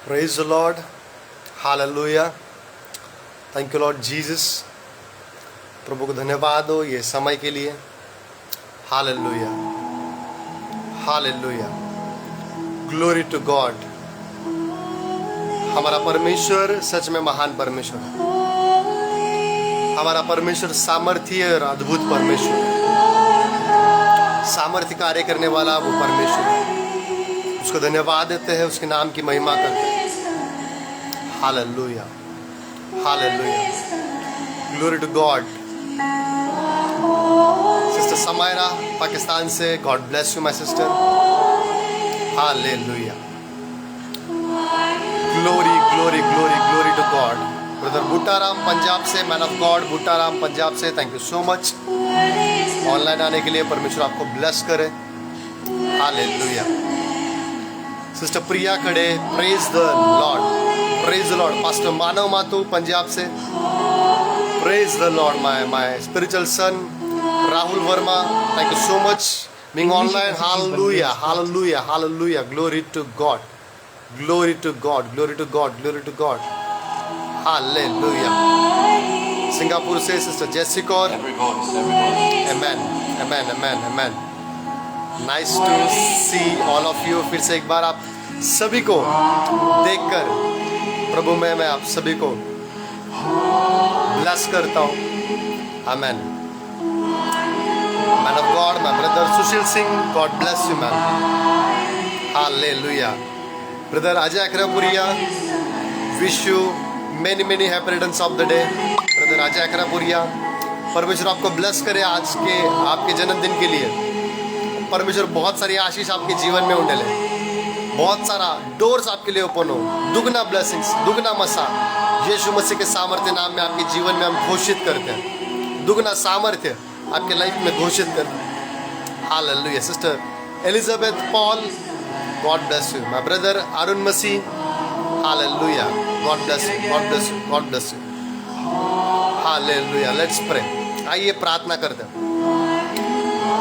Praise the Lord. Hallelujah. Thank you Lord Jesus. प्रभु को धन्यवाद हो ये समय के लिए. Hallelujah. Hallelujah. Glory to God. हमारा परमेश्वर सच में महान परमेश्वर है. हमारा परमेश्वर सामर्थ्य और अद्भुत परमेश्वर है. सामर्थ्य कार्य करने वाला वो परमेश्वर है. उसको धन्यवाद देते हैं, उसके नाम की महिमा करते हैं. Hallelujah, hallelujah, glory to God. Sister Samaira Pakistan से, God bless you my sister. Hallelujah, glory glory glory glory to God. Brother Butaram Punjab से, man of God Butaram Punjab से, thank you so much online आने के लिए. परमेश्वर आपको ब्लेस करे. हालेलुया. सिस्टर प्रिया खड़े, praise the Lord, praise the Lord. Pastor Manav Mathu Punjab से, praise the Lord. My spiritual son Rahul Verma, thank you so much being online. Hallelujah, hallelujah, hallelujah, glory to God, glory to God, glory to God, glory to God. Hallelujah. Singapore से sister Jessica, amen, amen, amen, amen. Nice to see all of you. फिर से एक बार आप सभी को देखकर प्रभु में मैं आप सभी को ब्लेस करता हूँ. Amen. Man of God my brother Sushil Singh, God bless you man. Hallelujah. Brother Ajay Akrapuriya, wish you many many happy returns of the day. Brother Ajay Akrapuriya, परमेश्वर आपको ब्लेस करे आज के आपके जन्मदिन के लिए. परमेश्वर बहुत सारी आशीष आपके जीवन में उंडेले, बहुत सारा डोर्स आपके लिए ओपन हो, दुगना ब्लेसिंग्स, दुगना मसा यीशु मसीह के सामर्थ्य नाम में आपके जीवन में हम घोषित करते हैं. दुगना सामर्थ्य आपके लाइफ में घोषित करते हैं. Hallelujah. Sister Elizabeth Paul, God bless you. My brother Arun Masih, hallelujah, God bless you, God bless you, God bless you. Hallelujah. Let's pray. आइए प्रार्थना करते हैं.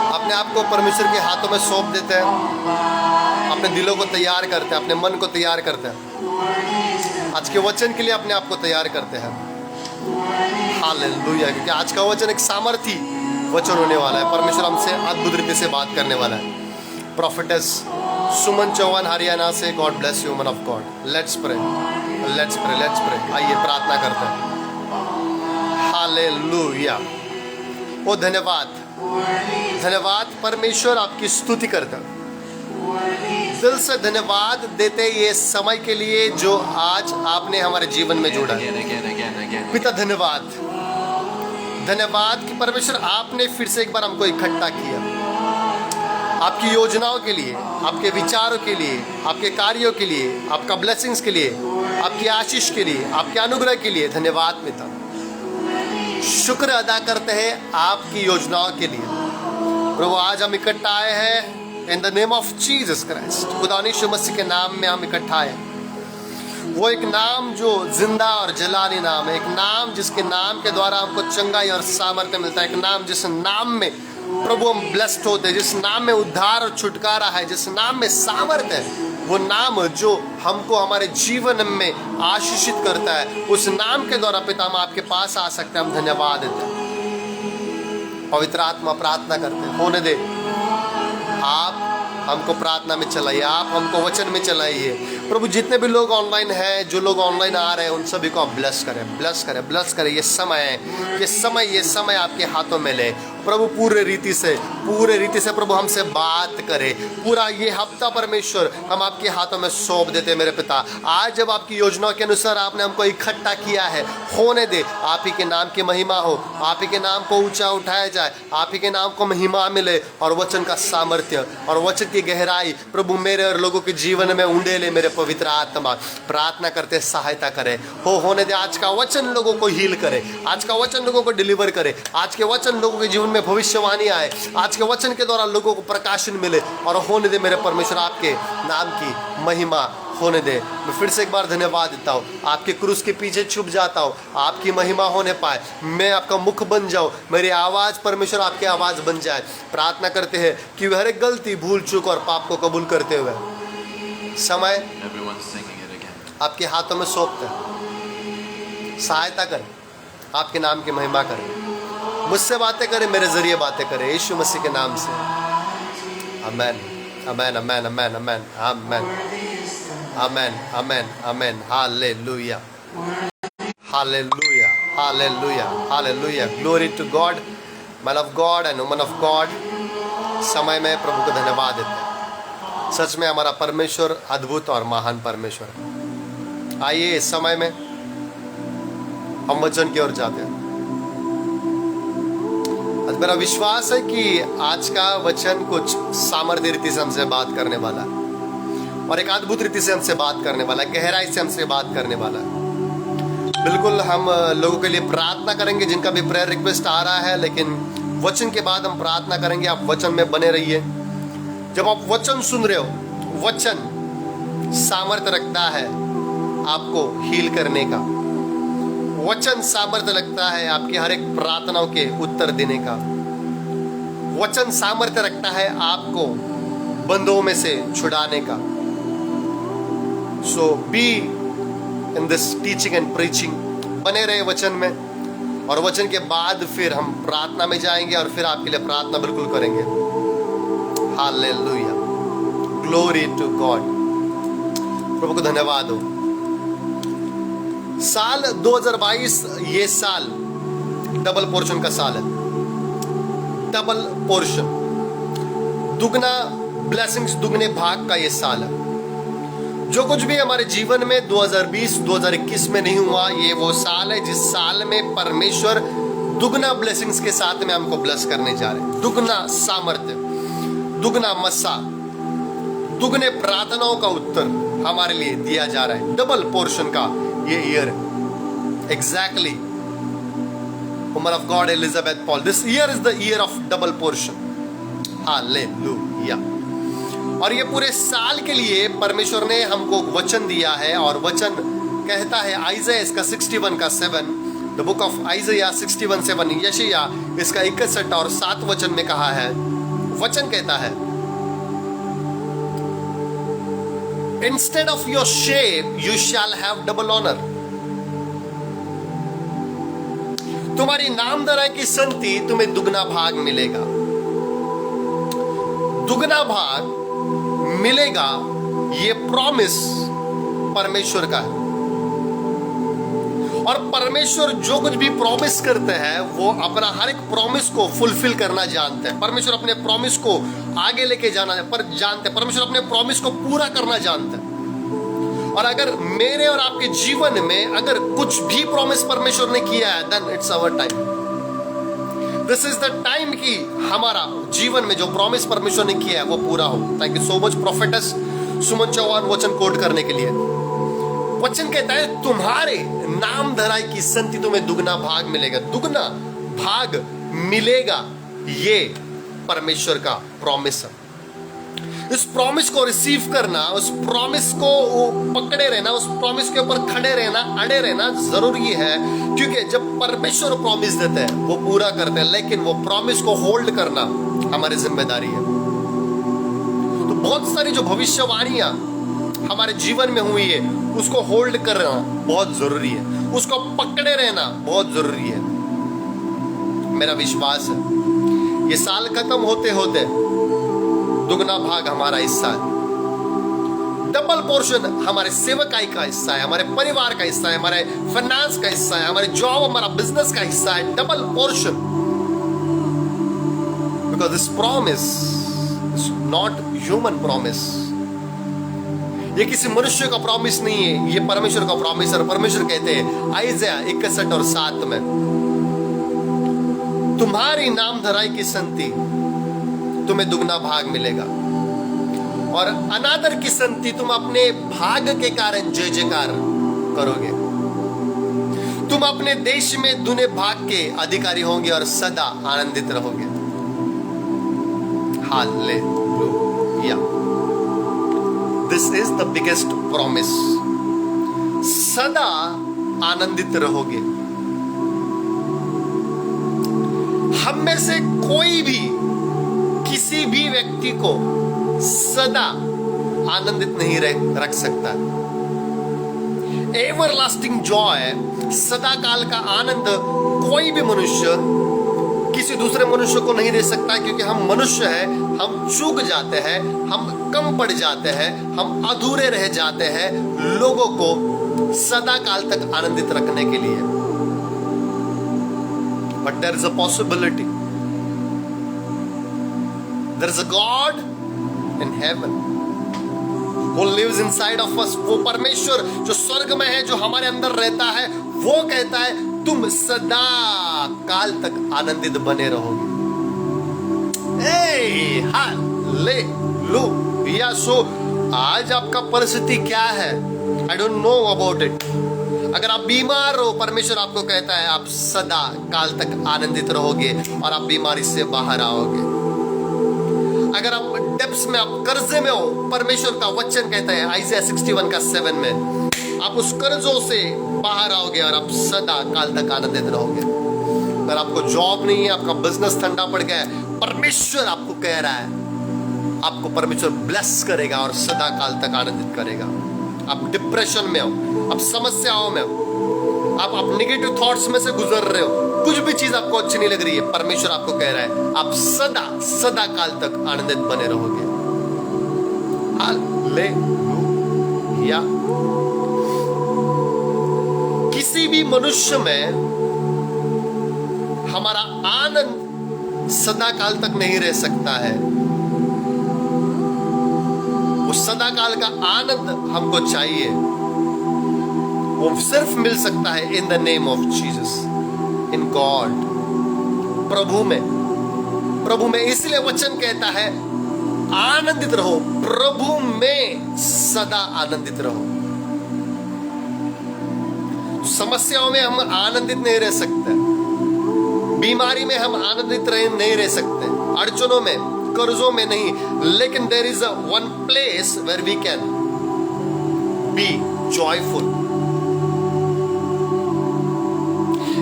अपने आप को परमेश्वर के हाथों में सौंप देते हैं. अपने दिलों को तैयार करते हैं, अपने मन को तैयार करते हैं. आज के वचन के लिए अपने आप को तैयार करते हैं. हालेलुया. क्योंकि आज का वचन एक सामर्थी वचन होने वाला है. परमेश्वर हमसे अद्भुत रीति से बात करने वाला है. प्रोफेटेस सुमन चौहान हरियाणा से, God bless you woman of God. Let's pray, let's pray, let's pray. आइए प्रार्थना करते हैं. हालेलुया. ओ धन्यवाद, धन्यवाद परमेश्वर, आपकी स्तुति करता. दिल से धन्यवाद देते ये समय के लिए जो आज आपने हमारे जीवन में जोड़ा. पिता धन्यवाद, धन्यवाद कि परमेश्वर आपने फिर से एक बार हमको इकट्ठा किया. आपकी योजनाओं के लिए, आपके विचारों के लिए, आपके कार्यों के लिए, आपका ब्लेसिंग्स के लिए, आपकी आशीष के लिए, आपके अनुग्रह के लिए धन्यवाद पिता. शुक्र अदा करते हैं आपकी योजनाओं के लिए. प्रभु आज हम इकट्ठा आए हैं इन the name of Jesus Christ. खुदा यीशु मसीह के नाम में हम इकट्ठा आए. वो एक नाम जो जिंदा और जलानी नाम है. एक नाम जिसके नाम के द्वारा हमको चंगाई और सामर्थ्य मिलता है. एक नाम जिस नाम में प्रभु हम ब्लेस्ड होते हैं, जिस नाम में उद्धार और छुटकारा है, जिस नाम में सामर्थ्य है. वो नाम जो हमको हमारे जीवन में आशीषित करता है, उस नाम के द्वारा पिता हम आपके पास आ सकते हैं. हम धन्यवाद देते हैं. पवित्र आत्मा प्रार्थना करते हैं, होने दे. आप हमको प्रार्थना में चलाइए, आप हमको वचन में चलाइए. प्रभु जितने भी लोग ऑनलाइन हैं, जो लोग ऑनलाइन आ रहे हैं, उन सभी को आप ब्लेस करें, ब्लेस करें, ब्लेस करें. ये समय आपके हाथों में ले प्रभु. पूरे रीति से प्रभु हमसे बात करे. पूरा ये हफ्ता परमेश्वर हम आपके हाथों में सौंप देते हैं मेरे पिता. आज जब आपकी योजनाओं के अनुसार आपने हमको इकट्ठा किया है, होने दे. आप ही के नाम की महिमा हो, आप ही के नाम को ऊंचा उठाया जाए, आप ही के नाम को महिमा मिले, और वचन का सामर्थ्य और वचन की गहराई प्रभु मेरे और लोगों के जीवन में उंडेले. मेरे पवित्र आत्मा प्रार्थना करते सहायता करे. होने दे. आज का वचन लोगों को हील करे, आज का वचन लोगों को डिलीवर करे, आज के वचन लोगों के जीवन में भविष्यवाणी आए, आज के वचन के द्वारा लोगों को प्रकाशन मिले. और होने दे मेरे परमेश्वर, आपके नाम की महिमा होने दे. मैं फिर से एक बार धन्यवाद देता हूँ. आपके क्रूस के पीछे छुप जाता हूँ, आपकी महिमा होने पाए. मैं आपका मुख बन जाऊँ, मेरी आवाज़ परमेश्वर आपकी आवाज़ बन जाए. प्रार्थना करते हैं कि हर एक गलती, भूल चूक और पाप को कबूल करते हुए समय आपके हाथों में सौंपते हैं। सहायता करें, आपके नाम की महिमा करें, मुझसे बातें करें, मेरे जरिए बातें करें, यीशु मसीह के नाम से। Amen, amen, amen, amen, amen, amen, amen, amen, amen. Hallelujah, hallelujah, hallelujah, hallelujah. Glory to God. Man of God and woman of God, समय में प्रभु को धन्यवाद देते हैं। सच में हमारा परमेश्वर अद्भुत और महान परमेश्वर है। आइए इस समय में हम वचन की ओर जाते हैं। आज मेरा विश्वास है कि आज का वचन कुछ सामर्थ्य रीति से हमसे बात करने वाला है और एक अद्भुत रीति से हमसे बात करने वाला है, गहराई से हमसे बात करने वाला है। बिल्कुल हम लोगों के लिए प्रार्थना करेंगे जिनका भी प्रेयर रिक्वेस्ट आ रहा है, लेकिन वचन के बाद हम प्रार्थना करेंगे। आप वचन में बने रहिए। जब आप वचन सुन रहे हो, वचन सामर्थ्य रखता है आपको हील करने का। वचन सामर्थ्य रखता है आपकी हर एक प्रार्थनाओं के उत्तर देने का। वचन सामर्थ्य रखता है आपको बंधुओं में से छुड़ाने का। So be in this teaching and preaching, बने रहे वचन में, और वचन के बाद फिर हम प्रार्थना में जाएंगे और फिर आपके लिए प्रार्थना बिल्कुल करेंगे। Hallelujah, glory to God. प्रभु को धन्यवाद हो। साल 2022 ये साल डबल पोर्शन का साल है। डबल पोर्शन, दुगना ब्लेसिंग्स, दुगने भाग का ये साल है। जो कुछ भी हमारे जीवन में 2020-2021 में नहीं हुआ, ये वो साल है जिस साल में परमेश्वर दुगना ब्लेसिंग्स के साथ में हमको ब्लेस करने जा रहे हैं। दुगना सामर्थ्य, दुगना मसा, दुगने प्रार्थनाओं का उत्तर हमारे लिए दिया जा रहा है। डबल पोर्शन का ये ईयर है। Exactly, woman of God Elizabeth Paul, this year is the year of double portion. Hallelujah. और ये पूरे साल के लिए परमेश्वर ने हमको वचन दिया है, और वचन कहता है आइज़ाया इसका 61 का 7, द बुक ऑफ आइज़ाया 61:7, यशायाह इसका 61 और 7 वचन में कहा है। वचन कहता है, instead of your shame you shall have double honour. तुम्हारी नामधराई की संति तुम्हें दुगना भाग मिलेगा। दुगना भाग मिलेगा, ये प्रॉमिस परमेश्वर का है। और परमेश्वर जो कुछ भी प्रॉमिस करते हैं वो अपना हर एक प्रॉमिस को फुलफिल करना जानते हैं। परमेश्वर अपने प्रॉमिस को आगे लेके जाना जानते हैं। परमेश्वर अपने प्रॉमिस को पूरा करना जानते हैं। और अगर मेरे और आपके जीवन में अगर कुछ भी प्रॉमिस परमेश्वर ने किया है, then it's our time. This is the time कि हमारा जीवन में जो प्रॉमिस परमेश्वर ने किया है वो पूरा हो। थैंक यू सो मच प्रोफेटस सुमन चौहान वचन कोट करने के लिए। वचन कहता है तुम्हारे नाम धराई की संति तुम्हें दुगना भाग मिलेगा। दुगना भाग मिलेगा, ये परमेश्वर का प्रॉमिस है। इस प्रॉमिस को रिसीव करना, उस प्रॉमिस को पकड़े रहना, उस प्रॉमिस के ऊपर खड़े रहना, अड़े रहना जरूरी है। क्योंकि जब परमेश्वर प्रॉमिस देते हैं वो पूरा करते हैं, लेकिन वो प्रॉमिस को होल्ड करना हमारी जिम्मेदारी है। तो बहुत सारी जो भविष्यवाणियां हमारे जीवन में हुई है उसको होल्ड करना बहुत जरूरी है, उसको पकड़े रहना बहुत जरूरी है। मेरा विश्वास है ये साल खत्म होते होते दुगना भाग हमारा हिस्सा है। डबल पोर्शन हमारे सेवकाई का हिस्सा है, हमारे परिवार का हिस्सा है, हमारे फाइनेंस का हिस्सा है, हमारे जॉब, हमारा बिजनेस का हिस्सा है। Double portion, because this promise is not human promise. ये किसी मनुष्य का प्रॉमिस नहीं है, ये परमेश्वर का प्रॉमिस है। परमेश्वर कहते हैं आइज़ाया 61 और 7 में, तुम्हारी नाम धराई की संति तुम्हें दुगना भाग मिलेगा, और अनादर की संति तुम अपने भाग के कारण जय जयकार करोगे। तुम अपने देश में दुने भाग के अधिकारी होंगे और सदा आनंदित रहोगे। Hallelujah. This is the biggest promise. सदा आनंदित रहोगे। हम में से कोई भी किसी भी व्यक्ति को सदा आनंदित नहीं रख सकता। एवरलास्टिंग जॉय, सदा काल का आनंद कोई भी मनुष्य किसी दूसरे मनुष्य को नहीं दे सकता, क्योंकि हम मनुष्य हैं, हम चूक जाते हैं, हम कम पड़ जाते हैं, हम अधूरे रह जाते हैं लोगों को सदा काल तक आनंदित रखने के लिए। But there is a possibility, there is a God in heaven who lives inside of us। वो परमेश्वर जो स्वर्ग में है, जो हमारे अंदर रहता है, वो कहता है तुम सदा काल तक आनंदित बने रहोगे। हालेलुया। सो आज आपका परिस्थिति क्या है? I don't know about it. अगर आप बीमार हो, परमेश्वर आपको कहता है आप सदा काल तक आनंदित रहोगे और आप बीमारी से बाहर आओगे। अगर आप डेप्स में, आप कर्जे में हो, परमेश्वर का वचन कहता है आइज़ाया 61 का 7 में, आप उस कर्जों से बाहर आओगे और आप सदा काल तक आनंदित रहोगे। अगर आपको जॉब नहीं है, आपका बिजनेस ठंडा पड़ गया है, परमेश्वर आपको कह रहा है आपको परमेश्वर ब्लेस करेगा और सदा काल तक आनंदित करेगा। आप डिप्रेशन में हो, आप समस्याओं में हो, आप नेगेटिव थॉट्स में से गुजर रहे हो, कुछ भी चीज आपको अच्छी नहीं लग रही है, परमेश्वर आपको कह रहा है आप सदा काल तक आनंदित बने रहोगे। हालेलुया। किसी भी मनुष्य में हमारा आनंद सदा काल तक नहीं रह सकता है। वो सदा काल का आनंद हमको चाहिए, वो सिर्फ मिल सकता है in the name of Jesus, in God, प्रभु में। इसलिए वचन कहता है आनंदित रहो, प्रभु में सदा आनंदित रहो। समस्याओं में हम आनंदित नहीं रह सकते, बीमारी में हम आनंदित नहीं रह सकते, अड़चनों में, कर्जों में नहीं, लेकिन there is one place where we can be joyful.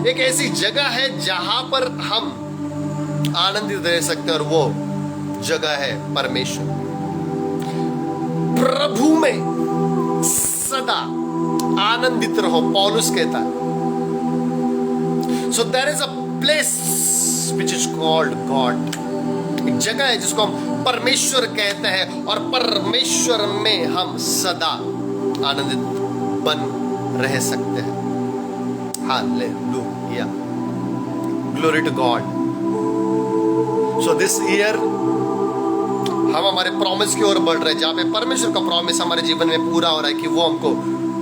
एक ऐसी जगह है जहां पर हम आनंदित रह सकते हैं और वो जगह है परमेश्वर। प्रभु में सदा आनंदित रहो, पौलुस कहता है। So there is a place which is called God. एक जगह है जिसको हम परमेश्वर कहते हैं और परमेश्वर में हम सदा आनंदित बन रह सकते हैं। Hallelujah, glory to God. So this year हम हमारे प्रॉमिस की ओर बढ़ रहे हैं, जहां पे परमेश्वर का प्रॉमिस हमारे जीवन में पूरा हो रहा है कि वो हमको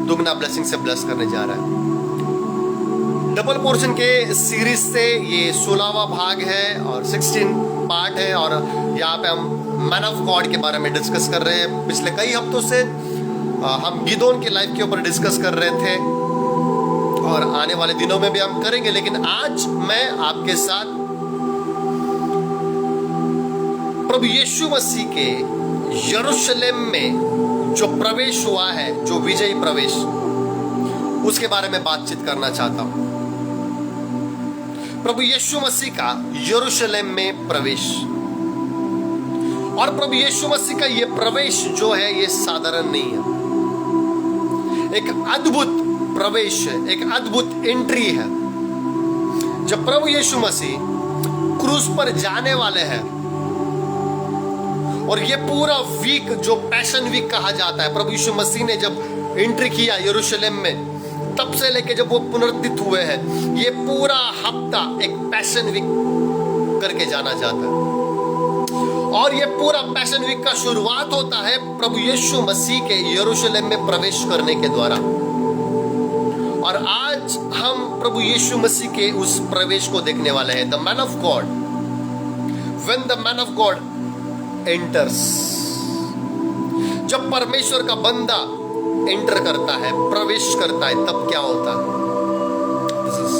दुगना ब्लेसिंग से ब्लेस करने जा रहा है। डबल पोर्शन के सीरीज से ये 16वां भाग है और 16 पार्ट है, और यहाँ पे हम मैन ऑफ गॉड के बारे में डिस्कस कर रहे हैं। पिछले कई हफ्तों से हम गिदोन के लाइफ के ऊपर डिस्कस कर रहे थे और आने वाले दिनों में भी हम करेंगे, लेकिन आज मैं आपके साथ प्रभु यीशु मसीह के यरूशलेम में जो प्रवेश हुआ है, जो विजयी प्रवेश, उसके बारे में बातचीत करना चाहता हूं। प्रभु यीशु मसीह का यरूशलेम में प्रवेश, और प्रभु यीशु मसीह का यह प्रवेश जो है ये साधारण नहीं है, एक अद्भुत प्रवेश है, एक अद्भुत एंट्री है। जब प्रभु यीशु मसीह क्रूस पर जाने वाले हैं और ये पूरा वीक जो पैशन वीक कहा जाता है, प्रभु यीशु मसीह ने जब एंट्री किया यरूशलेम में, तब से लेके जब वो पुनरुत्थित हुए हैं, ये पूरा हफ्ता एक पैशन वीक करके जाना जाता है। और ये पूरा पैशन वीक का शुरुआत होता है प्रभु यीशु मसीह के यरूशलेम में प्रवेश करने के द्वारा। और आज हम प्रभु यीशु मसीह के उस प्रवेश को देखने वाले हैं। The man of God, when the man of God enters, जब परमेश्वर का बंदा एंटर करता है, प्रवेश करता है, तब क्या होता है? This is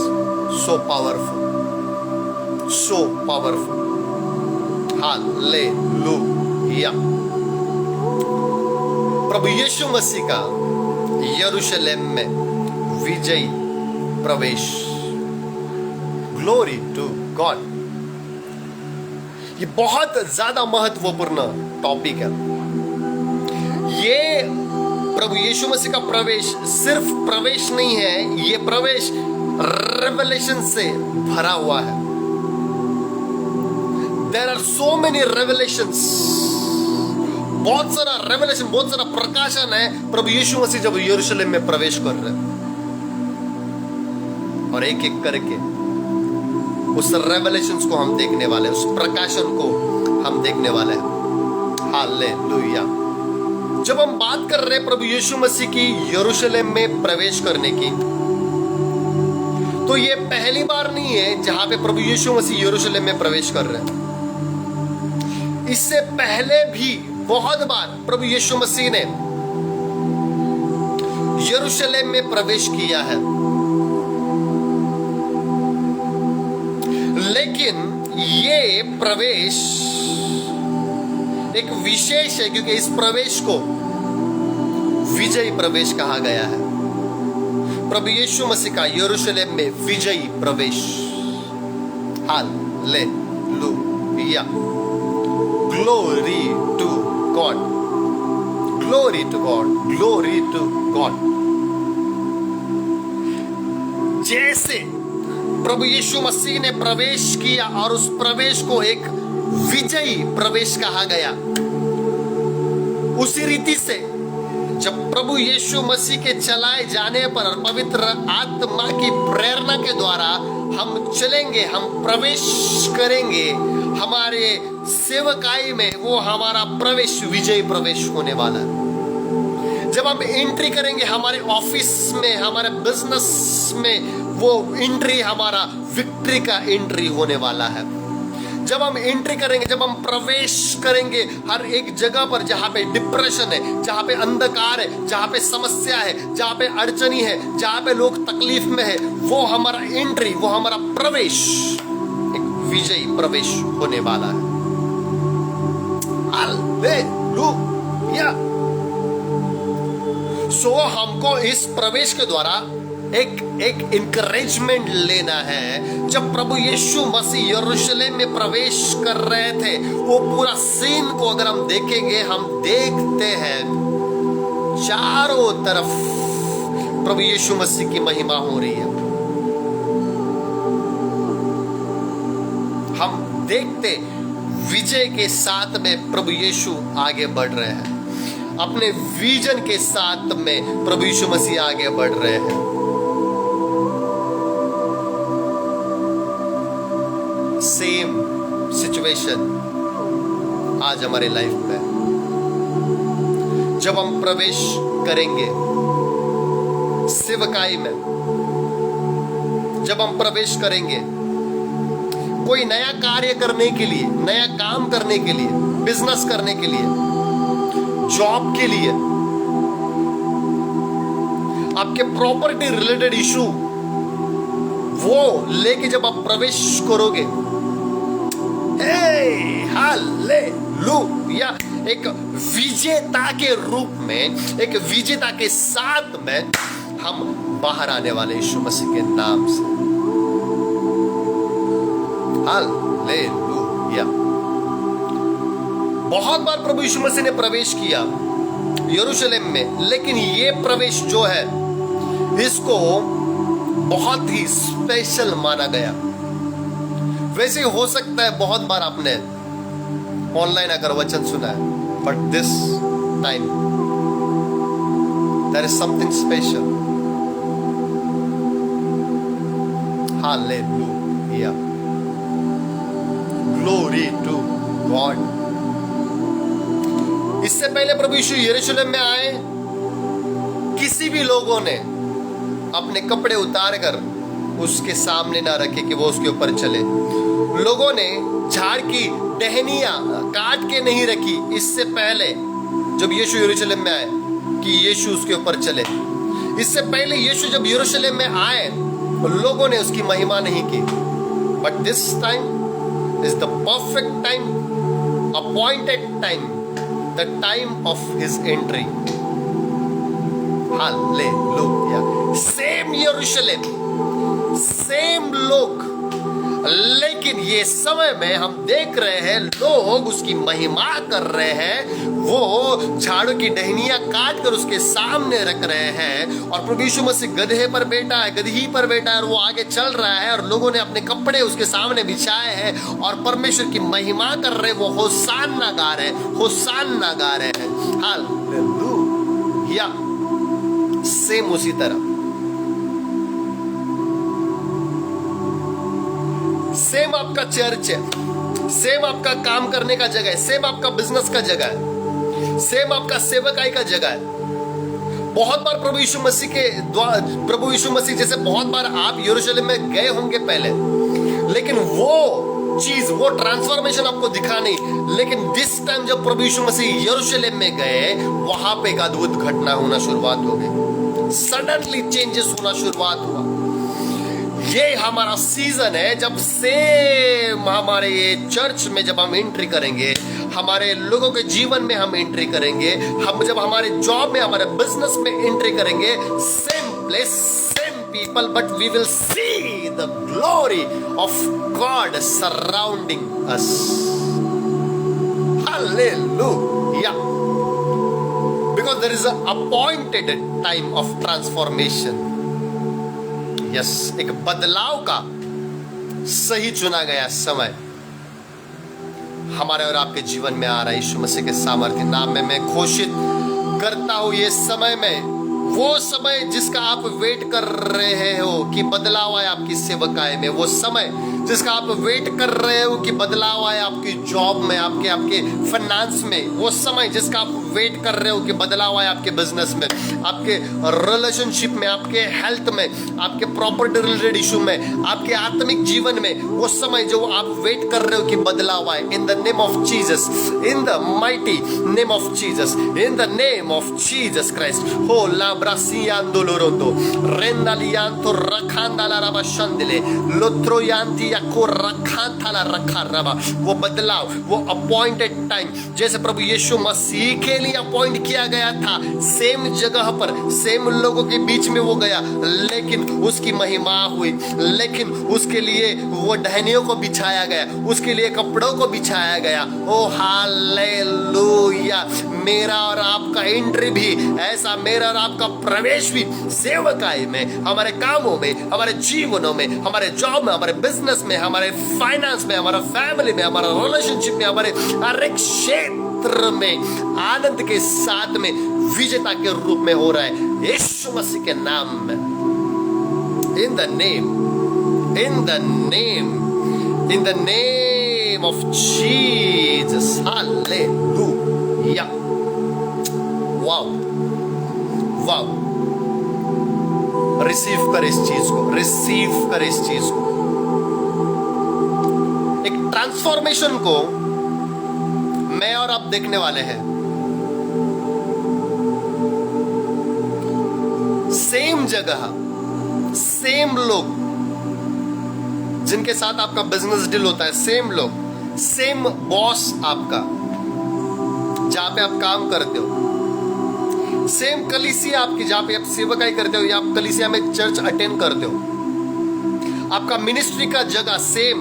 so powerful, so powerful. Hallelujah. प्रभु यीशु मसीह का यरूशलेम में विजयी प्रवेश, ग्लोरी टू गॉड। ये बहुत ज्यादा महत्वपूर्ण टॉपिक है। ये प्रभु यीशु मसीह का प्रवेश सिर्फ प्रवेश नहीं है, ये प्रवेश रेवलेशन से भरा हुआ है। There are so many revelations, बहुत सारा रेवलेशन, बहुत सारा प्रकाशन है प्रभु यीशु मसीह जब यरूशलेम में प्रवेश कर रहे हैं। और एक एक करके उस रेवलेशंस को हम देखने वाले हैं, उस प्रकाशन को हम देखने वाले हैं। हालेलुया। जब हम बात कर रहे हैं प्रभु यीशु मसीह की यरूशलेम में प्रवेश करने की, तो ये पहली बार नहीं है जहां पे प्रभु यीशु मसीह यरूशलेम में प्रवेश कर रहे हैं। इससे पहले भी बहुत बार प्रभु यीशु मसीह ने यरूशलेम में प्रवेश किया है, लेकिन ये प्रवेश एक विशेष है क्योंकि इस प्रवेश को विजयी प्रवेश कहा गया है। प्रभु यीशु मसीह का यरूशलेम में विजयी प्रवेश। Hallelujah. Glory to God, glory to God, glory to God. जैसे प्रभु यीशु मसीह ने प्रवेश किया और उस प्रवेश को एक विजयी प्रवेश कहा गया, उसी रीति से जब प्रभु यीशु मसीह के चलाए जाने पर और पवित्र आत्मा की प्रेरणा के द्वारा हम चलेंगे, हम प्रवेश करेंगे हमारे सेवकाई में, वो हमारा प्रवेश विजयी प्रवेश होने वाला है। जब हम एंट्री करेंगे हमारे ऑफिस में, हमारे बिजनेस में, वो एंट्री हमारा विक्ट्री का एंट्री होने वाला है। जब हम एंट्री करेंगे, जब हम प्रवेश करेंगे हर एक जगह पर जहां पे डिप्रेशन है, जहां पे अंधकार है, जहां पे समस्या है, जहां पे अड़चनी है, जहां पे लोग तकलीफ में है, वो हमारा एंट्री, वो हमारा प्रवेश एक विजयी प्रवेश होने वाला है। हालेलुया। सो हमको इस प्रवेश के द्वारा एक इंकरेजमेंट लेना है। जब प्रभु यीशु मसीह यरूशलेम में प्रवेश कर रहे थे, वो पूरा सीन को अगर हम देखेंगे, हम देखते हैं चारों तरफ प्रभु यीशु मसीह की महिमा हो रही है। हम देखते विजय के साथ में प्रभु यीशु आगे बढ़ रहे हैं, अपने विजन के साथ में प्रभु यीशु मसीह आगे बढ़ रहे हैं। सेम सिचुएशन आज हमारे लाइफ में, जब हम प्रवेश करेंगे सेवकाई में, जब हम प्रवेश करेंगे कोई नया कार्य करने के लिए, नया काम करने के लिए, बिजनेस करने के लिए, जॉब के लिए, आपके प्रॉपर्टी रिलेटेड इशू, वो लेके जब आप प्रवेश करोगे, हालेलुया, एक विजेता के रूप में, एक विजेता के साथ में हम बाहर आने वाले यीशु मसीह के नाम से। हालेलुया। बहुत बार प्रभु यीशु मसीह ने प्रवेश किया यरूशलेम में, लेकिन ये प्रवेश जो है इसको बहुत ही स्पेशल माना गया। वैसे हो सकता है बहुत बार आपने ऑनलाइन अगर वचन सुना है, but this time there is something special. Hallelujah, glory to God. इससे पहले प्रभु यीशु यरूशलेम में आए, किसी भी लोगों ने अपने कपड़े उतार कर उसके सामने ना रखे कि वो उसके ऊपर चले। लोगों ने झाड़ की टहनियां काट के नहीं रखी इससे पहले जब यीशु यरूशलेम में आए कि यीशु उसके ऊपर चले। इससे पहले यीशु जब यरूशलेम में आए लोगों ने उसकी महिमा नहीं की, but this time is the perfect time, appointed time, the time of his entry. Hallelujah. Same यरूशलेम, सेम लोग, लेकिन ये समय में हम देख रहे हैं लोग उसकी महिमा कर रहे हैं, वो झाड़ू की टहनियां काट कर उसके सामने रख रहे हैं और प्रभु यीशु मसीह गधे पर बैठा है, गदही पर बैठा है और वो आगे चल रहा है और लोगों ने अपने कपड़े उसके सामने बिछाए हैं और परमेश्वर की महिमा कर रहे, वो होसाना गा रहे, होसाना गा रहे हैं। हालेलुया। सेम उसी तरह सेम आपका चर्च है, सेम आपका काम करने का जगह है, सेम आपका बिजनेस का जगह है, सेम आपका सेवकाई का जगह है। बहुत बार प्रभु यीशु मसीह जैसे बहुत बार आप यरूशलेम में गए होंगे पहले, लेकिन वो चीज, वो ट्रांसफॉर्मेशन आपको दिखा नहीं। लेकिन दिस टाइम जब प्रभु यीशु मसीह यरूशलेम में गए, वहां पे एक अद्भुत घटना होना शुरुआत हो गई, सडनली चेंजेस होना शुरुआत हुआ। ये हमारा सीजन है जब सेम हमारे ये चर्च में जब हम एंट्री करेंगे, हमारे लोगों के जीवन में हम एंट्री करेंगे, हम जब हमारे जॉब में, हमारे बिजनेस में एंट्री करेंगे, same place, same people, but we will see the glory of God surrounding us. Hallelujah. Because there is a appointed time of transformation. Yes, एक बदलाव का सही चुना गया समय हमारे और आपके जीवन में आ रहा है। यीशु मसीह के सामर्थ्य नाम में मैं घोषित करता हूं, ये समय में, वो समय जिसका आप वेट कर रहे हो कि बदलाव आए आपकी सेवकाई में, वो समय जिसका आप वेट कर रहे हो कि बदलाव आए आपकी जॉब में, आपके फाइनेंस में, वो समय जिसका आप वेट कर रहे हो कि बदलाव आए आपके बिजनेस में, आपके रिलेशनशिप में, आपके हेल्थ में, आपके प्रॉपर्टी रिलेटेड इशू में, आपके आत्मिक जीवन में, वो समय जो आप वेट कर रहे हो कि बदलाव आए। इन the name of Jesus, in the mighty name of Jesus, in the name of Jesus Christ. हो लाब्रासियान दोलोरोंदो रेंदालियान तो रखांदाला रबा शंदिले लोत्रोयांती को रखा था रखा रबा। वो बदलाव, वो अपॉइंटेड टाइम जैसे प्रभु यीशु मसीह के लिए अपॉइंट किया गया था, सेम जगह पर, सेम लोगों के बीच में वो गया, लेकिन उसकी महिमा हुई, लेकिन उसके लिए वो टहनियों को बिछाया गया, उसके लिए कपड़ों को बिछाया गया। ओ हालेलुया। मेरा और आपका एंट्री भी ऐसा, मेरा और आपका प्रवेश भी सेवकाई में, हमारे कामों में, हमारे जीवनों में, हमारे जॉब में, हमारे बिजनेस में, हमारे फाइनेंस में, हमारा फैमिली में, हमारा रिलेशनशिप में, हमारे हर एक क्षेत्र में आनंद के साथ में विजेता के रूप में हो रहा है यीशु मसीह के नाम में। इन the name, in the name, in the name of Jesus. Hallelujah. Wow, wow. Receive कर इस चीज को, रिसीव कर इस चीज को। एक ट्रांसफॉर्मेशन को मैं और आप देखने वाले हैं। सेम जगह, सेम लोग जिनके साथ आपका बिजनेस डील होता है, सेम लोग, सेम बॉस आपका जहां पे आप काम करते हो, सेम कलीसिया आपकी जहां पे आप सेवकाई करते हो या आप कलीसिया में चर्च अटेंड करते हो, आपका मिनिस्ट्री का जगह सेम,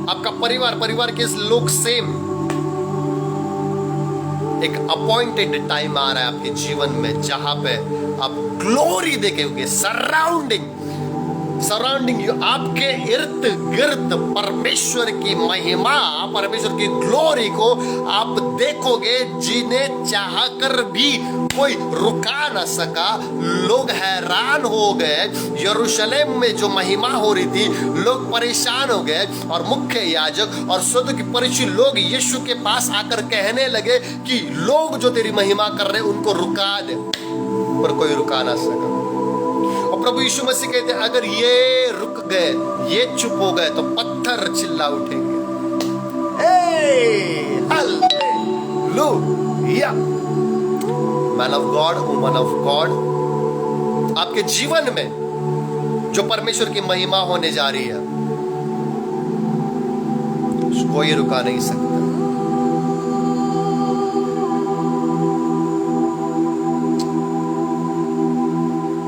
आपका परिवार के लोग सेम। एक अपॉइंटेड टाइम आ रहा है आपके जीवन में जहां पे आप ग्लोरी देखेंगे, सराउंडिंग यू, आपके इर्द गिर्द परमेश्वर की महिमा, परमेश्वर की ग्लोरी को आप देखोगे, जिन्हें चाहकर भी कोई रुका ना सका। लोग हैरान हो गए, यरूशलेम में जो महिमा हो रही थी, लोग परेशान हो गए और मुख्य याजक और सदूकी के परिचित लोग यीशु के पास आकर कहने लगे कि लोग जो तेरी महिमा कर रहे उनको रुका दे, पर कोई रुका ना सका। और प्रभु यीशु मसीह कहते हैं अगर ये रुक गए, ये चुप हो गए तो पत्थर चिल्ला उठेंगे। Hallelujah. Man of God, woman of God, आपके जीवन में जो परमेश्वर की महिमा होने जा रही है, कोई रुका नहीं सकता।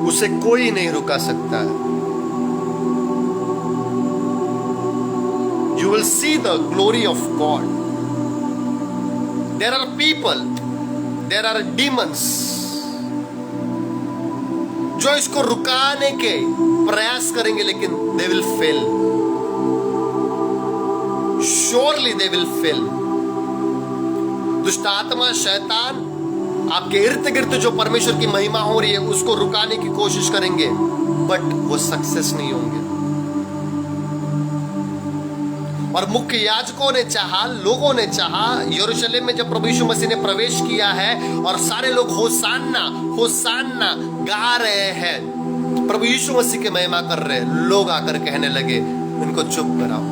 उसे कोई नहीं रुका सकता है। You will see the glory of God. There are people there are demons जो इसको रुकाने के प्रयास करेंगे, लेकिन they will fail, surely they will fail. दुष्ट आत्मा, शैतान आपके इर्द गिर्द जो परमेश्वर की महिमा हो रही है उसको रुकाने की कोशिश करेंगे, बट वो सक्सेस नहीं होंगे। और मुख्य याजकों ने चाहा, लोगों ने चाहा, यरूशलेम में जब प्रभु यीशु मसीह ने प्रवेश किया है और सारे लोग होसाना होसाना गा रहे हैं, प्रभु यीशु मसीह की महिमा कर रहे हैं, लोग आकर कहने लगे इनको चुप कराओ।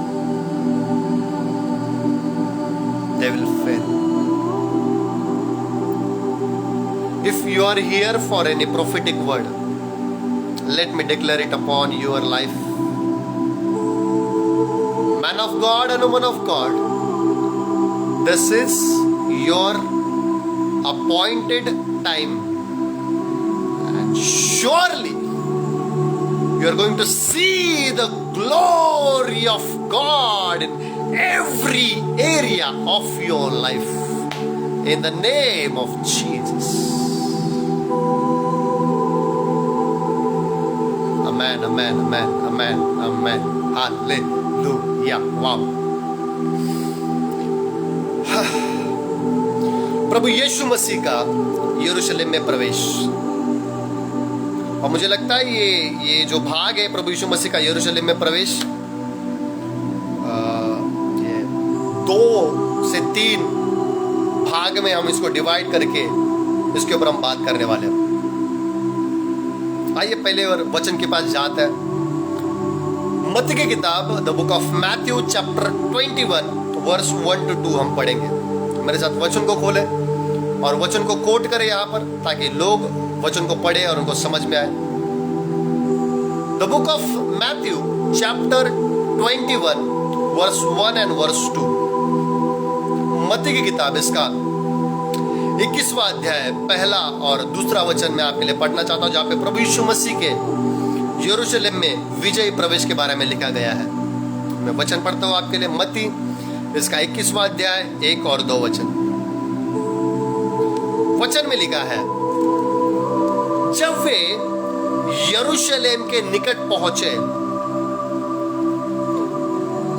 They will fail. If you are here for any prophetic word, let me declare it upon your life. Man of God and woman of God, this is your appointed time, and surely you are going to see the glory of God in every area of your life, in the name of Jesus. Amen, amen, amen, amen, amen. Hallelujah. Wow. प्रभु यीशु मसीह का यरूशलेम में प्रवेश, और मुझे लगता है ये जो भाग है प्रभु यीशु मसीह का यरूशलेम में प्रवेश, 2 से 3 भाग में हम इसको डिवाइड करके इसके ऊपर हम बात करने वाले हैं। आइए पहले और वचन के पास जाते हैं। मत्ती की किताब the book of Matthew chapter 21 verse 1 to 2 हम पढ़ेंगे। मेरे साथ वचन को खोलें और वचन को कोट करें यहाँ पर, ताकि लोग वचन को पढ़े और उनको समझ में आए। The book of Matthew chapter 21 verse 1 and verse 2। मत्ती की किताब इसका 21वां अध्याय पहला और दूसरा वचन मैं आपके लिए पढ़ना चाहता हूं, जहां पे प्रभु यीशु मसीह के यरूशलेम में विजयी प्रवेश के बारे में लिखा गया है। मैं वचन पढ़ता हूं आपके लिए, मत्ती इसका 21वां अध्याय 1 और 2 वचन। वचन में लिखा है, जब वे यरूशलेम के निकट पहुंचे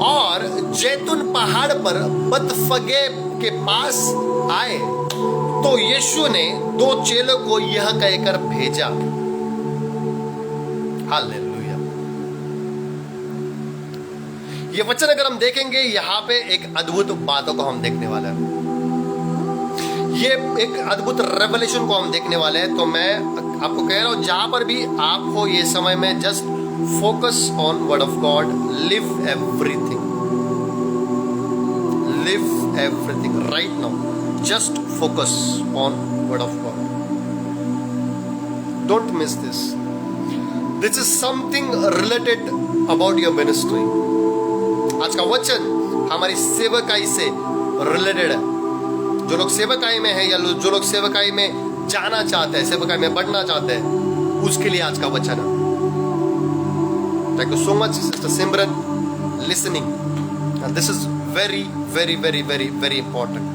और जैतून पहाड़ पर बतफगे के पास आए, तो यीशु ने 2 चेलों को यह कहकर भेजा। हालेलुया। ये वचन अगर हम देखेंगे, यहां पे एक अद्भुत बातों को हम देखने वाले हैं, ये एक अद्भुत रेवलेशन को हम देखने वाले हैं। तो मैं आपको कह रहा हूं, जहां पर भी आप हो ये समय में, just focus on word of God, live everything, live everything right now, just focus on word of God. Don't miss this. This is something related about your ministry. आज का वचन हमारी सेवकाई से रिलेटेड है। जो लोग सेवकाई में हैं या जो लोग सेवकाई में जाना चाहते हैं, सेवकाई में बढ़ना चाहते हैं, उसके लिए आज का वचन है। Thank you so much, Sister Simran, listening. And this is very, very, very, very, very important.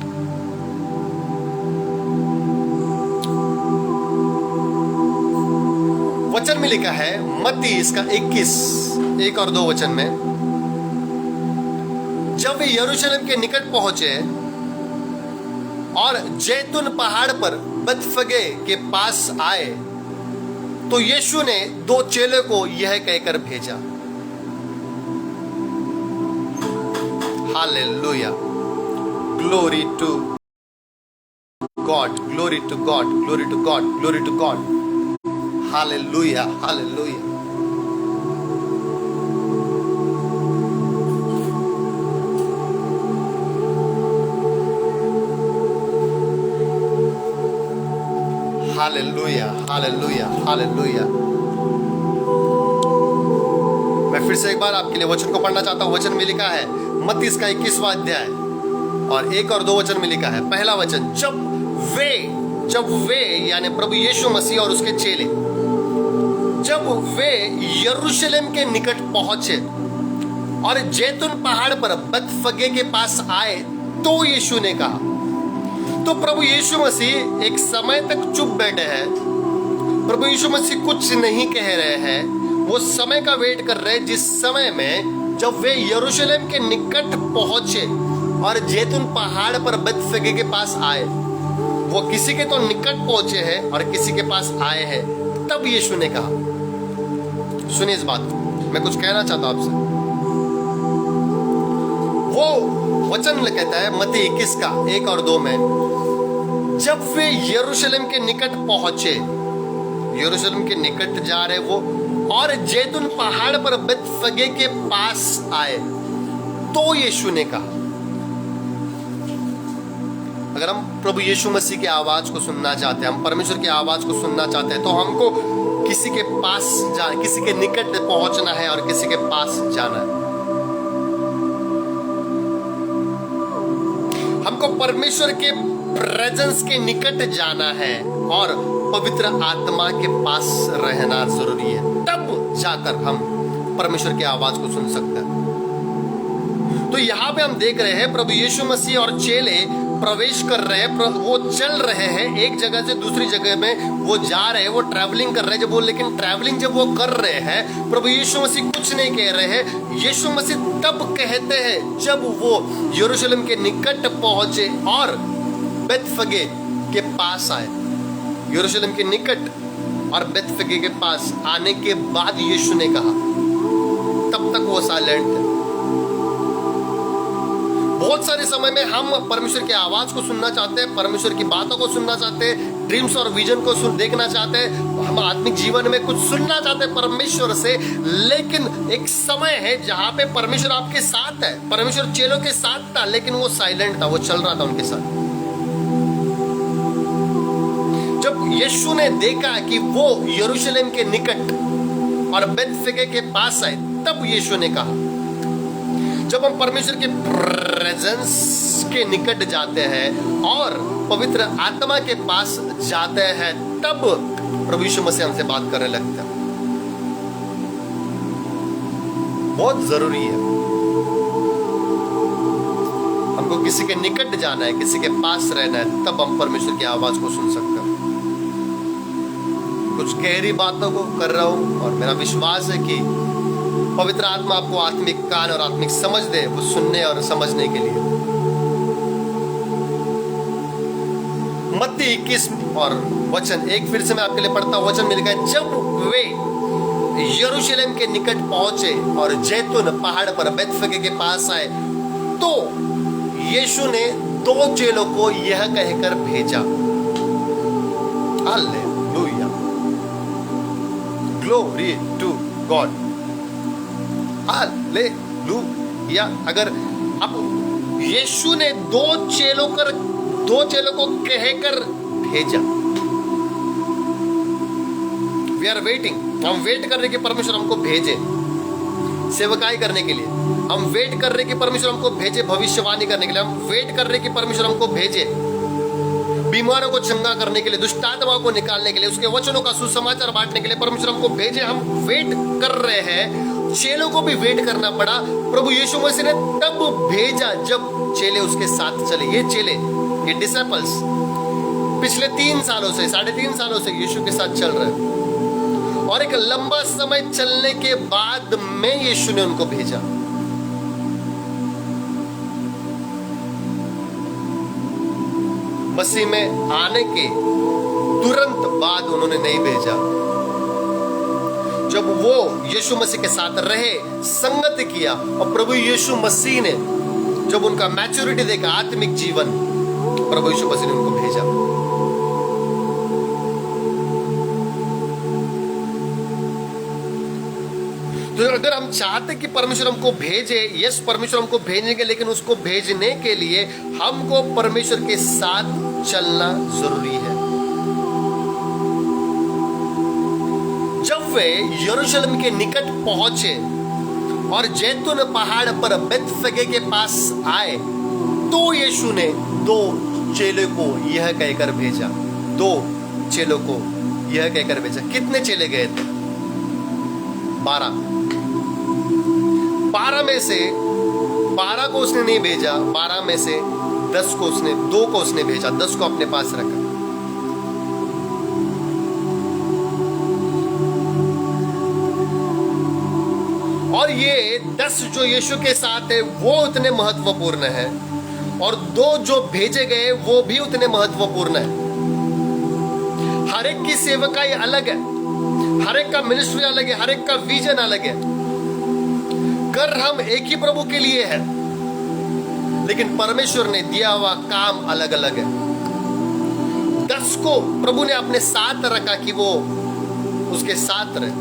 वचन में लिखा है, मत्ती इसका 21 1 और 2 वचन में, जब वे यरूशलेम के निकट पहुंचे और जैतून पहाड़ पर बतफगे के पास आए, तो यीशु ने 2 चेलों को यह कहकर भेजा। Hallelujah, glory to God, glory to God, glory to God, glory to God. Hallelujah, hallelujah. Hallelujah, hallelujah, hallelujah. मैं फिर से एक बार आपके लिए वचन को पढ़ना चाहता हूं। वचन में लिखा है, मत्ती इसका 21वां अध्याय और 1 और 2 वचन में लिखा है। पहला वचन, जब वे यानी प्रभु यीशु मसीह और उसके चेले, जब वे यरूशलेम के निकट पहुंचे और जैतून पहाड़ पर बतफगे के पास आए, तो यीशु ने कहा, तो प्रभु यीशु मसीह एक समय तक चुप बैठे हैं। प्रभु यीशु मसीह कुछ नहीं कह रहे हैं। वो समय का वेट कर रहे हैं जिस समय में जब वे यरूशलेम के निकट पहुंचे और जैतून पहाड़ पर बेतफगे के पास आए। वो किसी के तो निकट पहुंचे हैं और किसी के पास आए हैं। तब यीशु ने कहा, सुनिए इस बात को, मैं कुछ कहना चाहता हूं आपसे। वो वचन कहता है मत्ती 21 का 1 और 2 में, जब वे यरूशलेम के निकट पहुंचे, यरूशलेम के निकट जा रहे वो, और जैतून पहाड़ पर बेतफगे के पास आए, तो यीशु ने कहा। अगर हम प्रभु यीशु मसीह की आवाज को सुनना चाहते हैं, हम परमेश्वर की आवाज को सुनना चाहते हैं, तो हमको किसी के पास जाना, किसी के निकट पहुंचना है और किसी के पास जाना है। हमको परमेश्वर के प्रेजेंस के निकट जाना है और पवित्र आत्मा के पास रहना जरूरी है। तब जाकर हम परमेश्वर की आवाज को सुन सकते हैं। तो यहाँ पे हम देख रहे हैं प्रभु यीशु मसीह और चेले प्रवेश कर रहे हैं। वो चल रहे हैं एक जगह से दूसरी जगह में, वो जा रहे हैं, वो ट्रैवलिंग कर रहे हैं। जब वो लेकिन ट्रैवलिंग जब वो कर रहे हैं, प्रभु यीशु मसीह कुछ नहीं कह रहे हैं। यीशु मसीह तब कहते हैं जब वो यरूशलेम के निकट पहुंचे और बेतफगे के पास आए। यरूशलेम के निकट और बेतफगे के पास आने के बाद यीशु ने कहा। तब तक वो साइलेंट थे। बहुत सारे समय में हम परमेश्वर की आवाज को सुनना चाहते हैं, परमेश्वर की बातों को सुनना चाहते हैं, ड्रीम्स और विजन को देखना चाहते हैं, हम आत्मिक जीवन में कुछ सुनना चाहते हैं परमेश्वर से। लेकिन एक समय है जहां पे परमेश्वर आपके साथ है। परमेश्वर चेलों के साथ था, लेकिन वो साइलेंट था, वो चल रहा था उनके साथ। जब यीशु ने देखा कि वो यरूशलेम के निकट और बेतफगे के पास आए, तब यीशु ने कहा। जब हम परमेश्वर के प्रेजेंस के निकट जाते हैं और पवित्र आत्मा के पास जाते हैं, तब प्रभु यीशु मसीह हमसे बात करने लगता है। बहुत जरूरी है। हमको किसी के निकट जाना है, किसी के पास रहना है, तब हम परमेश्वर की आवाज को सुन सकते हैं। कुछ गहरी बातों को कर रहा हूं और मेरा विश्वास है कि पवित्र आत्मा आपको आत्मिक कान और आत्मिक समझ दे, वो सुनने और समझने के लिए। मत्ती 21 और वचन एक फिर से मैं आपके लिए पढ़ता हूं। वचन में लिखा है, जब वे यरूशलेम के निकट पहुंचे और जैतून पहाड़ पर बेतफगे के पास आए, तो यीशु ने 2 चेलों को यह कहकर भेजा। Hallelujah, glory to God, hallelujah. अगर अब यीशु ने 2 चेलों को कहकर भेजा। वी आर वेटिंग, हम वेट कर रहे कि परमेश्वर हमको भेजे सेवकाई करने के लिए। हम वेट कर रहे कि परमेश्वर हमको भेजे भविष्यवाणी करने के लिए। हम वेट कर रहे कि परमेश्वर हमको भेजे बीमारों को चंगा करने के लिए, दुष्ट आत्माओं को निकालने के लिए, उसके वचनों का सुसमाचार बांटने के लिए परमेश्वर हमको भेजे। हम वेट कर रहे हैं। चेलों को भी वेट करना पड़ा। प्रभु यीशु मसीह ने तब भेजा जब चेले उसके साथ चले। ये चेले, ये डिसिपल्स पिछले 3 सालों से, 3.5 सालों से यीशु के साथ चल रहे हैं, और एक लंबा समय चलने के बाद में यीशु ने उनको भेजा। मसीह में आने के तुरंत बाद उन्होंने नहीं भेजा। जब वो यीशु मसीह के साथ रहे, संगत किया, और प्रभु यीशु मसीह ने जब उनका मैच्योरिटी देखा, आत्मिक जीवन, प्रभु यीशु मसीह ने उनको भेजा। तो अगर हम चाहते कि परमेश्वर हमको भेजे, यस परमेश्वर हमको भेजेंगे, लेकिन उसको भेजने के लिए हमको परमेश्वर के साथ चलना जरूरी है। जब वे यरूशलेम के निकट पहुंचे और जैतून पहाड़ पर बेतफगे के पास आए, तो यीशु ने 2 चेलों को यह कहकर भेजा। 2 चेलों को यह कहकर भेजा। कितने चेले गए थे? 12 में से 12 को उसने नहीं भेजा। 12 में से 2 को उसने भेजा, 10 को अपने पास रखा। और ये 10 जो यीशु के साथ है वो उतने महत्वपूर्ण है, और 2 जो भेजे गए वो भी उतने महत्वपूर्ण है। हर एक की सेवकाई अलग है, हर एक का मिनिस्ट्री अलग है, हर एक का विजन अलग है। कर हम एक ही प्रभु के लिए है, लेकिन परमेश्वर ने दिया हुआ काम अलग अलग है। 10 को प्रभु ने अपने साथ रखा कि वो उसके साथ रहे,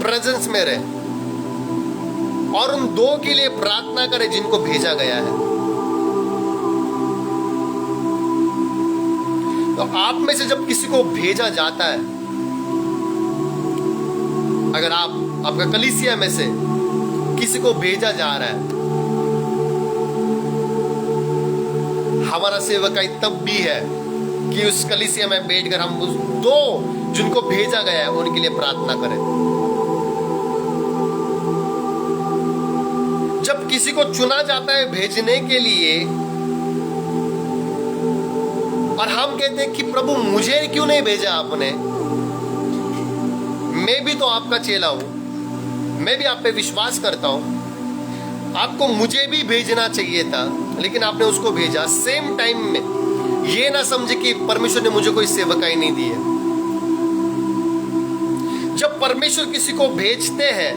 प्रेजेंस में रहे, और उन 2 के लिए प्रार्थना करे जिनको भेजा गया है। तो आप में से जब किसी को भेजा जाता है, अगर आपका कलीसिया में से किसी को भेजा जा रहा है, हमारा सेवकाई तब भी है कि उस कलीसिया में बैठकर हम उस 2 जिनको भेजा गया है उनके लिए प्रार्थना करें। जब किसी को चुना जाता है भेजने के लिए, और हम कहते हैं कि प्रभु मुझे क्यों नहीं भेजा आपने, मैं भी तो आपका चेला हूं, मैं भी आप पे विश्वास करता हूं, आपको मुझे भी भेजना चाहिए था, लेकिन आपने उसको भेजा। सेम टाइम में ये ना समझे कि परमेश्वर ने मुझे कोई सेवकाई नहीं दी है। जब परमेश्वर किसी को भेजते हैं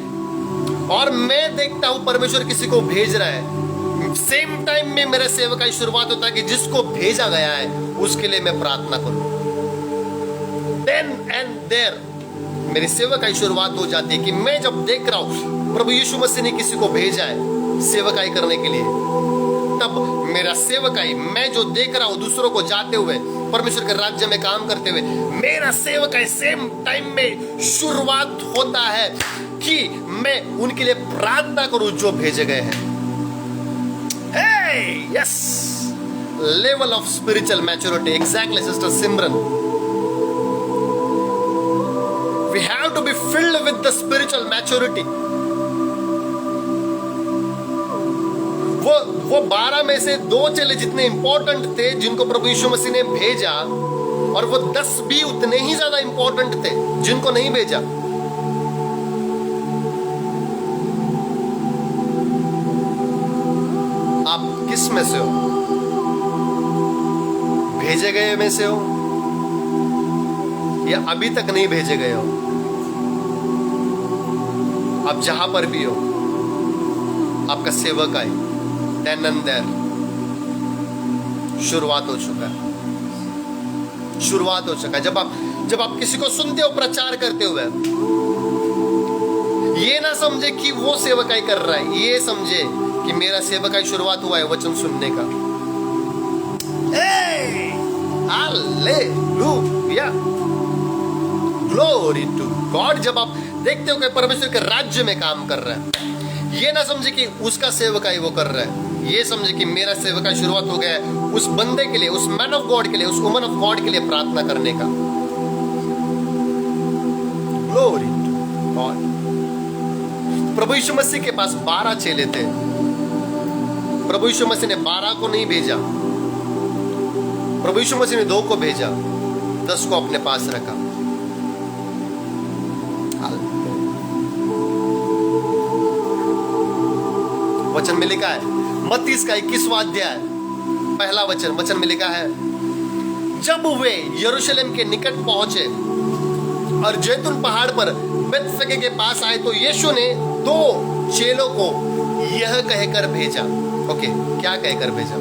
और मैं देखता हूं परमेश्वर किसी को भेज रहा है, सेम टाइम में मेरा सेवकाई शुरुआत होता है कि जिसको भेजा गया है उसके लिए मैं प्रार्थना करूं। देन एंड देयर मेरी सेवकाई शुरुआत हो जाती है कि मैं जब देख रहा हूं प्रभु यीशु मसीह ने किसी को भेजा है सेवकाई करने के लिए, तब मेरा सेवकाई, मैं जो देख रहा हूं दूसरों को जाते हुए परमेश्वर के राज्य में काम करते हुए, मेरा सेवकाई सेम टाइम में शुरुआत होता है कि मैं उनके लिए प्रार्थना करूं जो भेजे गए हैं। Yes, level of spiritual maturity, exactly sister Simran. We have to be filled with the spiritual maturity. वो 12 में से 2 चेले जितने इंपॉर्टेंट थे जिनको प्रभु यीशु मसीह ने भेजा, और वो 10 भी उतने ही ज्यादा इंपॉर्टेंट थे जिनको नहीं भेजा। आप किस में से हो? भेजे गए में से हो या अभी तक नहीं भेजे गए हो? आप जहां पर भी हो, आपका सेवक आई देन एंड देयर शुरुआत हो चुका है, शुरुआत हो चुका है। जब आप किसी को सुनते हो प्रचार करते हुए, ये ना समझे कि वो सेवकाई कर रहा है, ये समझे कि मेरा सेवकाई शुरुआत हुआ है वचन सुनने का। Hallelujah, glory to God. जब आप देखते हो कि परमेश्वर के राज्य में काम कर रहा है, ये ना समझे कि उसका सेवकाई वो कर रहा है, ये समझे कि मेरा सेवकाई शुरुआत हो गया है उस बंदे के लिए, उस मैन ऑफ गॉड के लिए, उस वुमन ऑफ गॉड के लिए प्रार्थना करने का। Glory to God. प्रभु यीशु मसीह के पास 12 चेले थे। प्रभु यीशु मसीह ने 12 को नहीं भेजा, प्रभु यीशु मसीह ने 2 को भेजा, 10 को अपने पास रखा। वचन में लिखा है मत्ती का 21वां अध्याय 1 वचन में लिखा है, जब वे यरूशलेम के निकट पहुंचे और जैतून पहाड़ पर बेतफगे के पास आए, तो यीशु ने 2 चेलों को यह कहकर भेजा। ओके, क्या कहकर भेजा?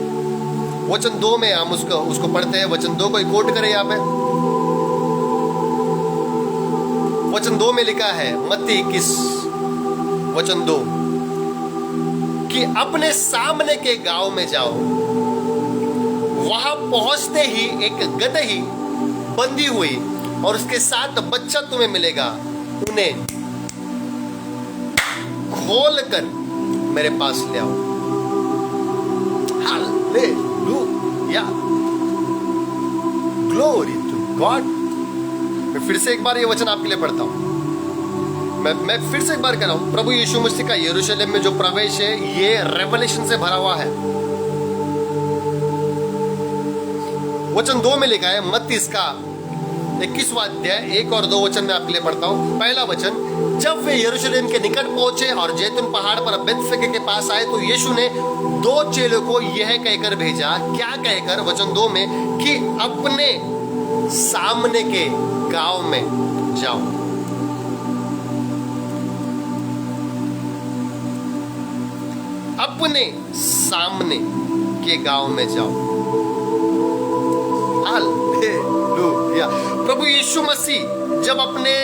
वचन 2 में हम उसको पढ़ते हैं। वचन 2 को कोट करें यहाँ पे। वचन 2 में लिखा है, मत्ती 21 वचन 2, कि अपने सामने के गांव में जाओ, वहां पहुंचते ही एक गदही बंधी हुई और उसके साथ बच्चा तुम्हें मिलेगा, उन्हें खोलकर मेरे पास ले आओ। Hallelujah, glory to God. मैं फिर से एक बार ये वचन आपके लिए पढ़ता हूं। मैं फिर से एक बार कह रहा हूं, प्रभु यीशु मसीह का यरूशलेम में जो प्रवेश है ये रेवलेशन से भरा हुआ है। वचन 2 में लिखा है, मत्ती इसका 21वां अध्याय 1 और 2 वचन में आपके लिए पढ़ता हूं। पहला वचन, जब वे यरूशलेम के निकट पहुंचे और जैतून पहाड़ पर बेथफगे के पास आए तो यीशु ने 2 चेलों को यह कहकर भेजा। क्या कहकर? वचन 2 में, कि अपने सामने के गांव में जाओ। अपने सामने के गांव में जाओ। हालेलुया। प्रभु यीशु मसीह जब अपने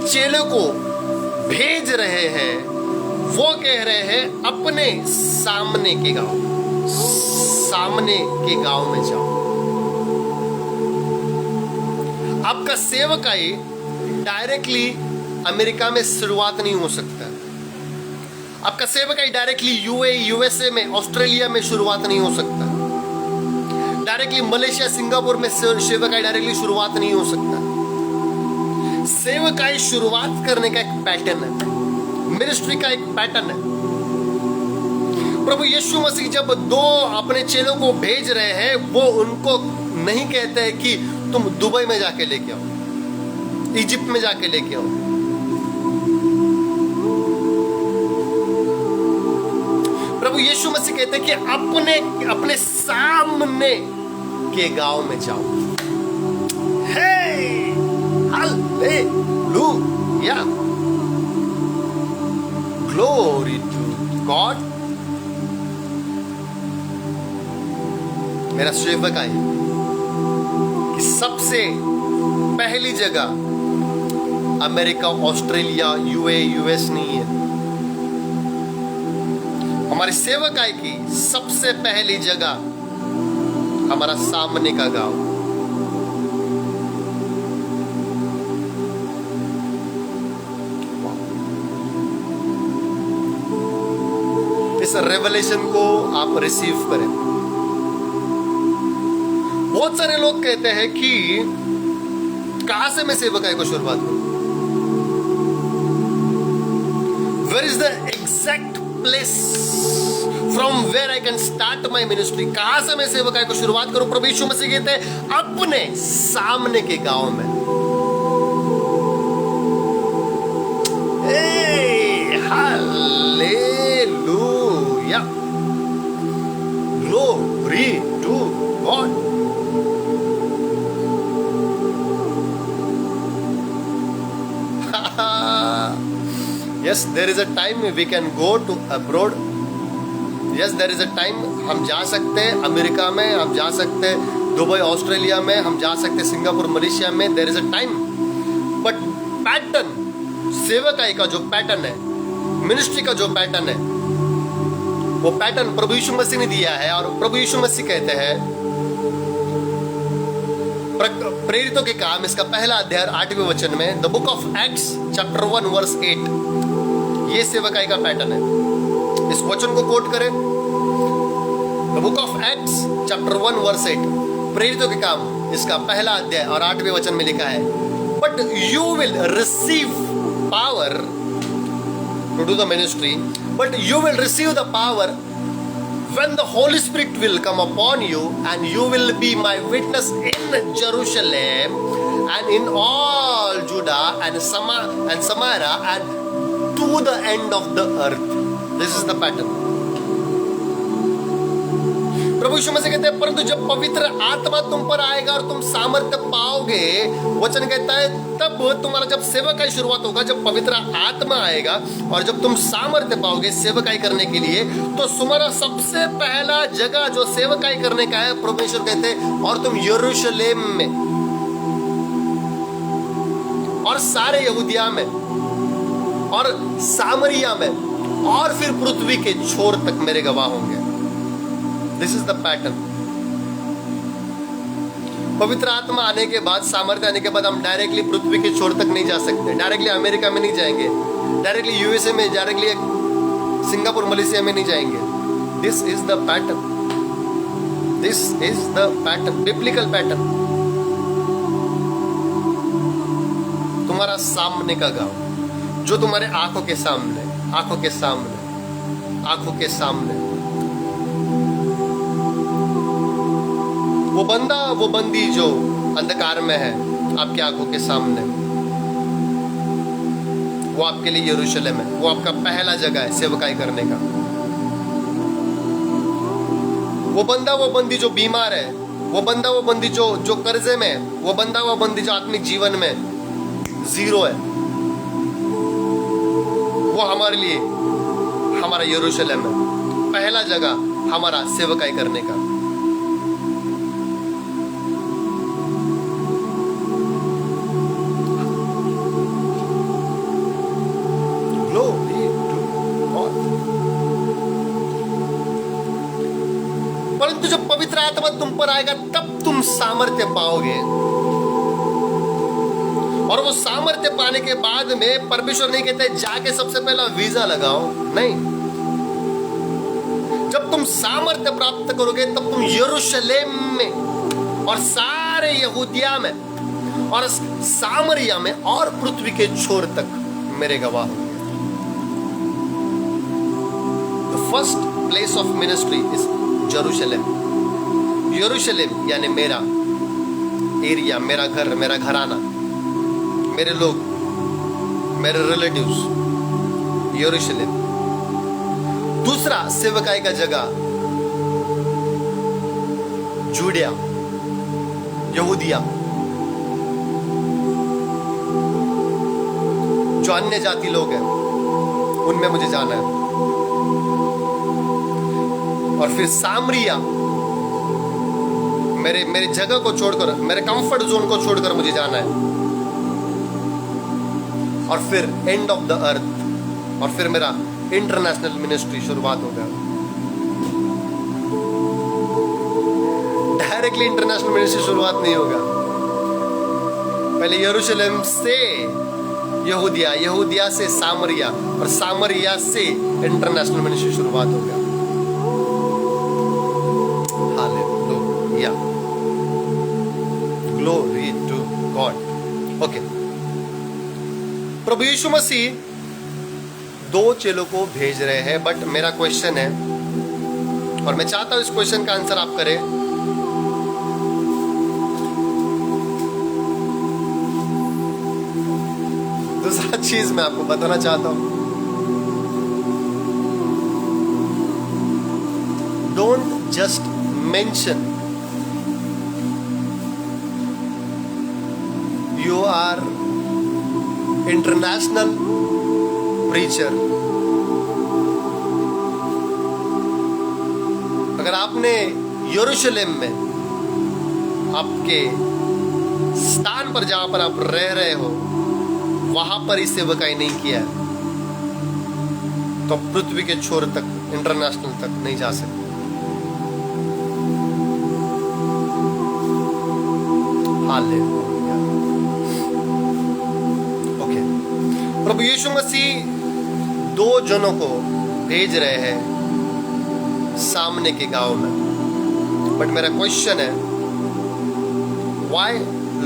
चेलों को भेज रहे हैं, वो कह रहे हैं अपने सामने के गांव, सामने के गांव में जाओ। आपका सेवकाई डायरेक्टली अमेरिका में शुरुआत नहीं हो सकता। आपका सेवकाई डायरेक्टली यूएसए में, ऑस्ट्रेलिया में शुरुआत नहीं हो सकता। डायरेक्टली मलेशिया, सिंगापुर में सेवकाई डायरेक्टली शुरुआत नहीं हो सकता। सेवकाई शुरुआत करने का एक पैटर्न है, मिनिस्ट्री का एक पैटर्न है। प्रभु यीशु मसीह जब 2 अपने चेलों को भेज रहे हैं, वो उनको नहीं कहते हैं कि तुम दुबई में जाके लेके आओ, इजिप्ट में जाके लेके आओ। प्रभु यीशु मसीह कहते हैं कि अपने सामने के गांव में जाओ। हे हालेलुया, ग्लोरी टू गॉड। मेरा सेवक है कि सबसे पहली जगह अमेरिका, ऑस्ट्रेलिया, यूएस नहीं है। हमारे सेवक आय की सबसे पहली जगह हमारा सामने का गांव। इस रेवलेशन को आप रिसीव करें। बहुत सारे लोग कहते हैं कि कहां से मैं सेवकाई को शुरुआत करूं? Where is the exact place from where I can start my ministry? कहां से मैं सेवकाई को शुरुआत करूं? प्रभु यीशु मसीह कहते हैं अपने सामने के गांव में। Hallelujah, glory to God. Yes, there is a time we can go to abroad. Yes, there is a time हम जा सकते हैं अमेरिका में, हम जा सकते हैं दुबई, ऑस्ट्रेलिया में, हम जा सकते हैं सिंगापुर, मलेशिया में। There is a time, but pattern, सेवकाई का जो पैटर्न है, मिनिस्ट्री का जो पैटर्न है, वो पैटर्न प्रभु यीशु मसीह ने दिया है। और प्रभु यीशु मसीह कहते हैं प्रेरितों के काम, इसका पहला अध्याय 8वें वचन में, the book of Acts chapter 1 verse 8, ये सेवकाई का पैटर्न है। इस वचन को कोट करें, the book of Acts chapter 1 verse 8, प्रेरितों के काम, इसका पहला अध्याय और 8वें वचन में लिखा है, but you will receive power to do the ministry, but you will receive the power when the Holy Spirit will come upon you, and you will be my witness in Jerusalem and in all Judah and Samaria and to the end of the earth. This is the pattern. प्रभु यीशु मसीह कहते हैं परंतु जब पवित्र आत्मा तुम पर आएगा और तुम सामर्थ्य पाओगे, वचन कहता है तब तुम्हारा जब सेवकाई शुरुआत होगा, जब पवित्र आत्मा आएगा और जब तुम सामर्थ्य पाओगे सेवकाई करने के लिए, तो तुम्हारा सबसे पहला जगह जो सेवकाई करने का है, परमेश्वर कहते हैं और तुम यरूशलेम में और सारे यहूदिया में और सामरिया में और फिर पृथ्वी के छोर तक मेरे गवाह होंगे। This is the pattern. पवित्र आत्मा आने के बाद, सामर्थ्य आने के बाद हम डायरेक्टली पृथ्वी के छोर तक नहीं जा सकते, डायरेक्टली अमेरिका में नहीं जाएंगे, डायरेक्टली यूएसए में, डायरेक्टली सिंगापुर, मलेशिया में नहीं जाएंगे। This is the pattern, this is the pattern, biblical pattern. तुम्हारा सामने का गांव, जो तुम्हारे आंखों के सामने, आंखों के सामने, आंखों के सामने, वो बंदा वो बंदी जो अंधकार में है आपकी आंखों के सामने, वो आपके लिए यरूशलेम है। वो आपका पहला जगह है सेवकाई करने का। वो बंदा वो बंदी जो बीमार है, वो बंदा वो बंदी जो कर्जे में है, वो बंदा वो बंदी जो आत्मिक जीवन में जीरो है, वो हमारे लिए हमारा यरूशलेम है, पहला जगह हमारा सेवकाई करने का। परंतु जब पवित्र आत्मा तुम पर आएगा तब तुम सामर्थ्य पाओगे। और वो सामर्थ्य पाने के बाद में परमेश्वर नहीं कहते जाके सबसे पहला वीजा लगाओ, नहीं। जब तुम सामर्थ्य प्राप्त करोगे तब तुम यरूशलेम में और सारे यहूदिया में और सामरिया में और पृथ्वी के छोर तक मेरे गवाह होंगे। The first place of ministry is यरूशलेम। यरूशलेम यानी मेरा एरिया, मेरा घर, मेरा घराना, मेरे लोग, मेरे रिलेटिव्स, यरूशलेम। दूसरा सेवकाई का जगह जूडिया, यहूदिया, जो अन्य जाति लोग हैं उनमें मुझे जाना है। और फिर सामरिया, मेरे जगह को छोड़कर, मेरे कंफर्ट जोन को छोड़कर मुझे जाना है। और फिर एंड ऑफ द अर्थ, और फिर मेरा इंटरनेशनल मिनिस्ट्री शुरुआत होगा। डायरेक्टली इंटरनेशनल मिनिस्ट्री शुरुआत नहीं होगा, पहले यरूशलेम से यहूदिया, यहूदिया से सामरिया, और सामरिया से इंटरनेशनल मिनिस्ट्री शुरुआत होगा। Glory to God. Okay. प्रभु यीशु मसीह दो चेलों को भेज रहे हैं, बट मेरा क्वेश्चन है और मैं चाहता हूं इस क्वेश्चन का आंसर आप करें। दूसरा चीज मैं आपको बताना चाहता हूं, don't just mention you are international preacher। अगर आपने यरूशलेम में आपके स्थान पर जहां पर आप रह रहे हो वहां पर इस सेवकाई नहीं किया है तो पृथ्वी के छोर तक, इंटरनेशनल तक नहीं जा सकते। हालेलुया। प्रभु यीशु मसीह दो जनों को भेज रहे हैं सामने के गांव में, बट मेरा क्वेश्चन है, why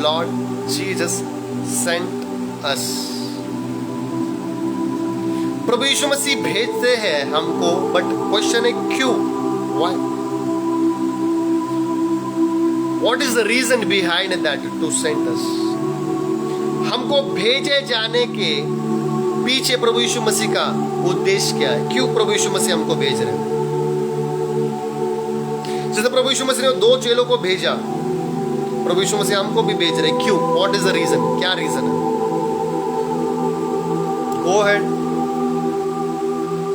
Lord Jesus sent us? प्रभु यीशु मसीह भेजते हैं हमको, बट क्वेश्चन है क्यों? Why? What is the reason behind that to send us? हमको भेजे जाने के पीछे प्रभु यीशु मसीह का उद्देश्य क्या है? क्यों प्रभु यीशु मसीह हमको भेज रहे हैं? जैसे प्रभु यीशु मसीह ने दो चेलों को भेजा, प्रभु यीशु मसीह हमको भी भेज रहे हैं। क्यों? What is the reason? क्या रीजन है? Go ahead,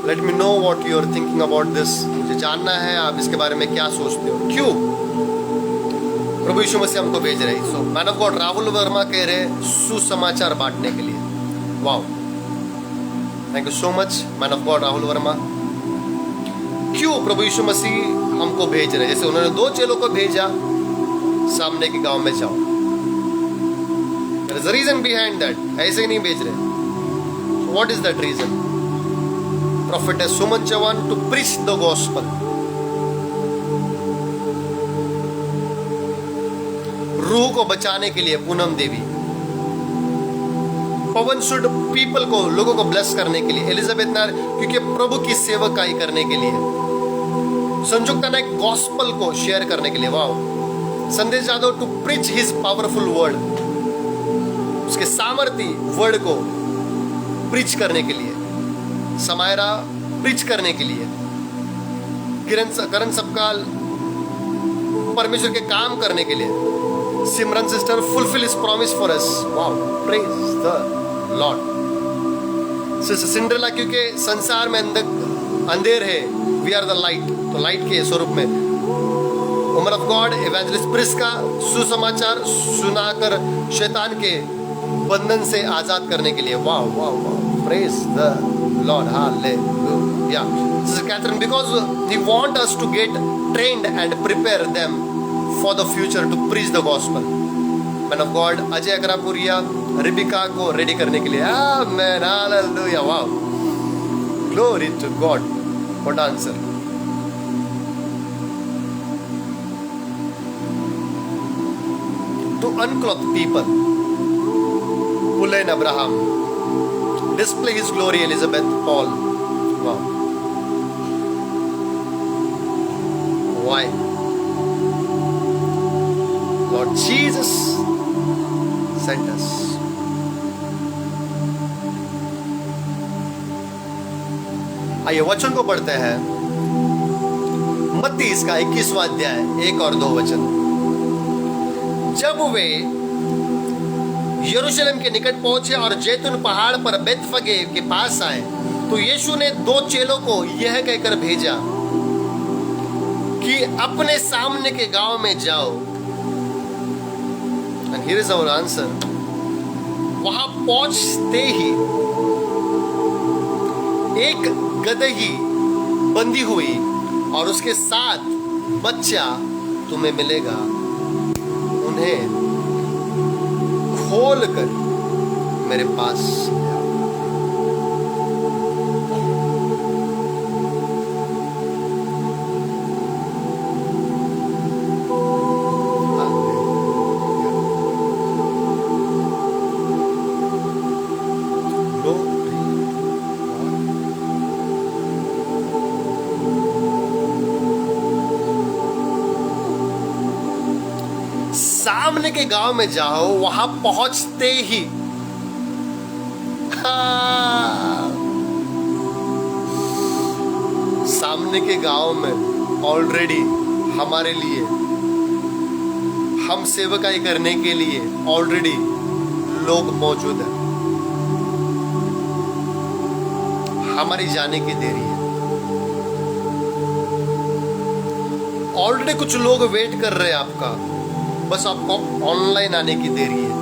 let me know what you are thinking about this. मुझे जानना है आप इसके बारे में क्या सोचते हो। क्यों प्रभु यीशु मसीह हमको भेज रहे हैं? So man of God Rahul Verma कह रहे सुसमाचार बांटने के लिए। Wow, thank you so much man of God Rahul Verma. क्यों प्रभु यीशु मसीह हमको भेज रहे? जैसे उन्होंने दो चेलों को भेजा, सामने के गांव में जाओ। There is a reason behind that. ऐसे ही नहीं भेज रहे। What is that reason? Prophet Suman Chauhan to preach the gospel. रूह को बचाने के लिए पूनम देवी, पवन शुड पीपल को, लोगों को ब्लेस करने के लिए एलिजाबेथ नायर, क्योंकि प्रभु की सेवकाई करने के लिए, संजुक्ता नायक गॉस्पेल को शेयर करने के लिए। Wow, Sandesh Jadhav to preach his powerful word, उसके सामर्थी वर्ड को प्रीच करने के लिए, समायरा प्रीच करने के लिए, करण सबकाल परमेश्वर के काम करने के लिए, Simran sister fulfil his promise for us. Wow, praise the Lord. Sister Cinderella, क्योंकि संसार में अंधेर है, वी आर द लाइट, तो लाइट के स्वरूप में woman of God evangelist Prisca सुसमाचार सुनाकर शैतान के बंधन से आजाद करने के लिए। Wow wow wow, praise the Lord, hallelujah. Sister Catherine, because he want us to get trained and prepare them for the future to preach the gospel. Man of God Ajay Akrapuriya, Rebecca को रेडी करने के लिए। Amen, hallelujah, wow, glory to God, what answer. To unclothe people, Pullen Abraham, display his glory, Elizabeth Paul. Wow, why Lord Jesus sent us। आइए वचन को पढ़ते हैं। मत्ती इसका 21वां अध्याय 1 और 2 वचन। जब वे यरूशलेम के निकट पहुंचे और जैतून पहाड़ पर बेतफगे के पास आए, तो यीशु ने 2 चेलों को यह कहकर भेजा कि अपने सामने के गांव में जाओ। And here is our answer। वहां पहुंचते ही एक गदही बंधी हुई और उसके साथ बच्चा तुम्हें मिलेगा, उन्हें खोलकर मेरे पास लाओ। सामने के गांव में जाओ, वहां पहुंचते ही सामने के गांव में ऑलरेडी हमारे लिए, हम सेवकाई करने के लिए ऑलरेडी लोग मौजूद हैं। हमारी जाने की देरी है। ऑलरेडी कुछ लोग वेट कर रहे हैं आपका, बस आपको ऑनलाइन आने की देरी है।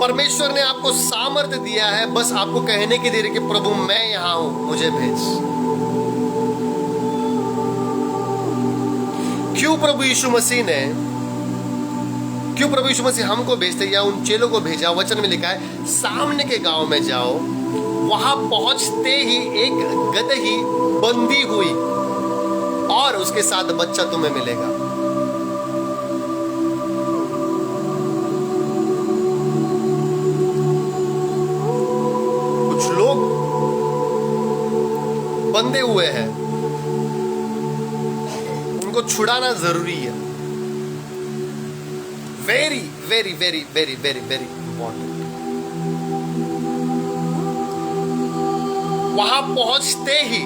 परमेश्वर ने आपको सामर्थ्य दिया है, बस आपको कहने की देरी कि प्रभु मैं यहां हूं, मुझे भेज। क्यों प्रभु यीशु मसीह हमको भेजते या उन चेलों को भेजा? वचन में लिखा है सामने के गांव में जाओ, वहां पहुंचते ही एक गदही बंधी हुई और उसके साथ बच्चा तुम्हें मिलेगा। कुछ लोग बंधे हुए हैं, उनको छुड़ाना जरूरी है। Very very very very very very important. वहां पहुंचते ही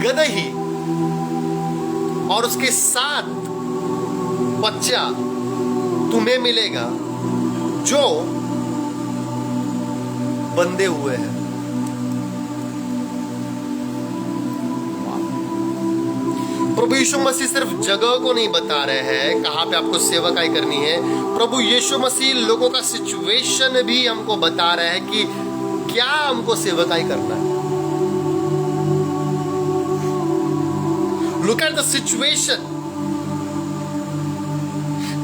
गदही और उसके साथ बच्चा तुम्हें मिलेगा जो बंधे हुए हैं। प्रभु यीशु मसीह सिर्फ जगह को नहीं बता रहे हैं कहां पे आपको सेवकाई करनी है। प्रभु यीशु मसीह लोगों का सिचुएशन भी हमको बता रहे हैं कि क्या हमको सेवकाई करना है। Look at the situation.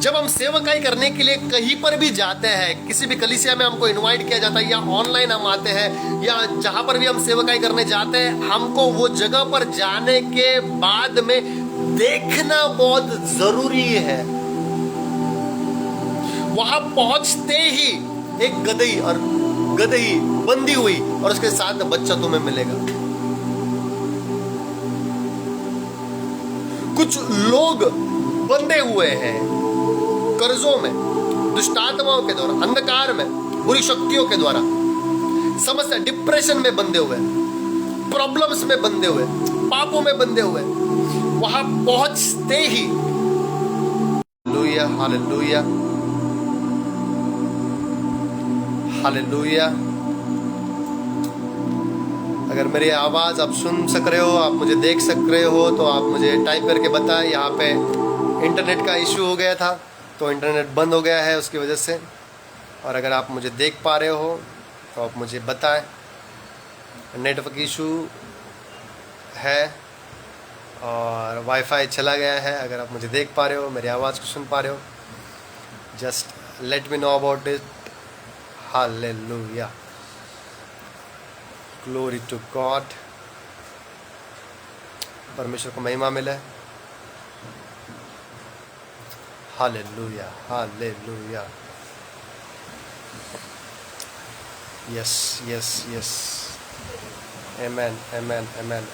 जब हम सेवकाई करने के लिए कहीं पर भी जाते हैं, किसी भी कलीसिया में हमको इनवाइट किया जाता है या ऑनलाइन हम आते हैं या जहां पर भी हम सेवकाई करने जाते हैं, हमको वो जगह पर जाने के बाद में देखना बहुत जरूरी है। वहां पहुंचते ही एक गदही और गदही बंदी हुई और उसके साथ बच्चा तुम्हें मिलेगा। कुछ लोग बंधे हुए हैं कर्जों में, दुष्टात्माओं के द्वारा, अंधकार में, बुरी शक्तियों के द्वारा, समस्या, डिप्रेशन में बंधे हुए, प्रॉब्लम्स में बंधे हुए, पापों में बंधे हुए, वहां पहुंचते ही हालेलुया, हालेलुया, हालेलुया। अगर मेरी आवाज़ आप सुन सक रहे हो, आप मुझे देख सक रहे हो, तो आप मुझे टाइप करके बताएं। यहाँ पे इंटरनेट का इशू हो गया था, तो इंटरनेट बंद हो गया है उसकी वजह से। और अगर आप मुझे देख पा रहे हो तो आप मुझे बताएं। नेटवर्क इशू है और वाईफाई चला गया है। अगर आप मुझे देख पा रहे हो, मेरी आवाज़ को सुन पा रहे हो, just let me know about it. Hallelujah, glory to God. परमेश्वर को महिमा मिले। Hallelujah, hallelujah. Yes yes yes, amen, amen, आमेन।